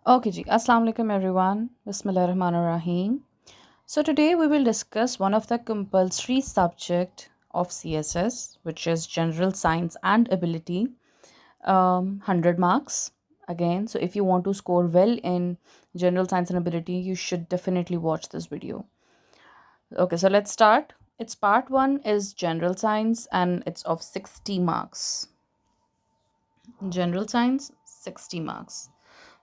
Okay, ji. Assalamu alaikum everyone. Bismillahirrahmanirrahim. So today we will discuss one of the compulsory subject of CSS, which is General Science and Ability, 100 marks. Again, so if you want to score well in General Science and Ability, you should definitely watch this video. Okay, so let's start. Its part 1 is General Science and it's of 60 marks. General Science, 60 marks.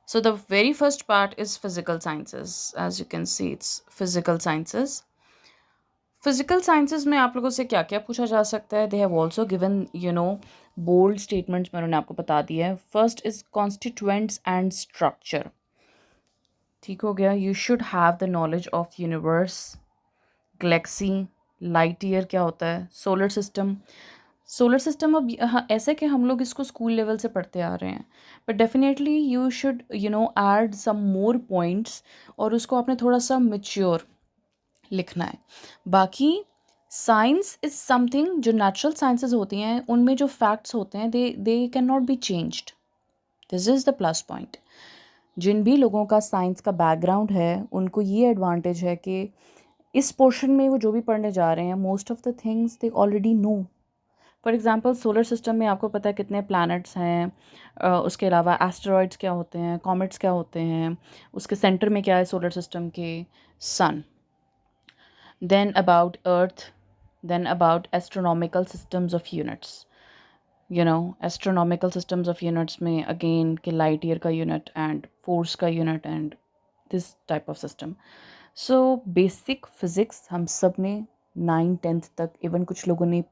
So the very first part is physical sciences. As you can see, it's physical sciences. Physical sciences में आप लोगों से क्या क्या पूछा जा सकता है? They have also given bold statements में उन्होंने आपको बता दिया है. First is constituents and structure. ठीक हो गया. You should have the knowledge of universe, galaxy, light year क्या होता है, सोलर सिस्टम. सोलर सिस्टम अब ऐसा कि हम लोग इसको स्कूल लेवल से पढ़ते आ रहे हैं, but definitely you should add some more points और उसको आपने थोड़ा सा मेच्योर लिखना है. बाकी साइंस इज़ समथिंग, जो नेचुरल साइंसेज होती हैं उनमें जो फैक्ट्स होते हैं they can not be changed. This is the plus point. जिन भी लोगों का साइंस का बैकग्राउंड है उनको ये एडवांटेज है कि इस पोर्शन में वो जो भी पढ़ने जा रहे हैं, most of the things they already know. For example solar system में आपको पता है कितने प्लैनेट्स हैं, उसके अलावा एस्टेरॉइड्स क्या होते हैं, कॉमेट्स क्या होते हैं, उसके सेंटर में क्या है सोलर सिस्टम के, sun. Then about earth, then about astronomical systems of units. Astronomical systems of units में अगेन के लाइट ईयर का यूनिट एंड फोर्स का unit and this type of system. So basic physics हम सब ने 9th-10th तक, even कुछ लोगों ने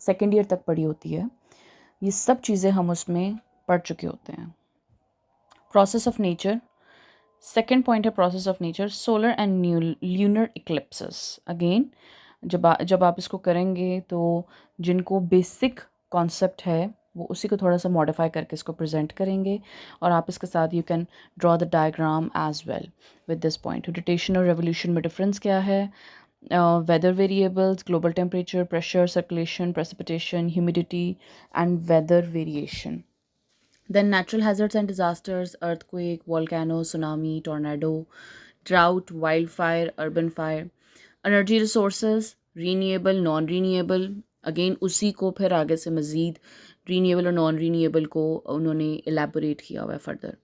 सेकेंड ईयर तक पढ़ी होती है. ये सब चीज़ें हम उसमें पढ़ चुके होते हैं. Process of nature, second point है process of nature. Solar and lunar eclipses. Again जब आप इसको करेंगे तो जिनको बेसिक कॉन्सेप्ट है वो उसी को थोड़ा सा मॉडिफाई करके इसको प्रेजेंट करेंगे और आप इसके साथ you can draw the diagram as well with this point. Rotation और रेवोल्यूशन में डिफरेंस क्या है, weather variables, global temperature, pressure, circulation, precipitation, humidity, and weather variation. Then natural hazards and disasters, earthquake, volcano, tsunami, tornado, drought, wildfire, urban fire. Energy resources, renewable, non-renewable. Again उसी को फिर आगे से मज़ीद renewable और non-renewable को उन्होंने elaborate किया हुआ है further.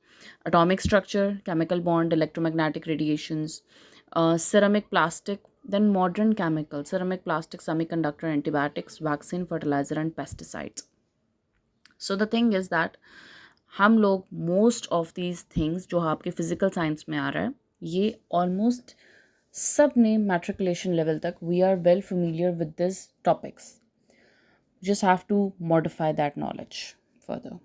Atomic structure, chemical bond, electromagnetic radiations, ceramic plastic, then modern chemical, ceramic plastic, semiconductor, antibiotics, vaccine, fertilizer and pesticides. So the thing is that हम लोग मोस्ट ऑफ दीज थिंग्स जो आपके physical science में आ रहा है ये almost सब ने मैट्रिकुलेशन लेवल तक we are well familiar with this topics. Just have to modify that knowledge further.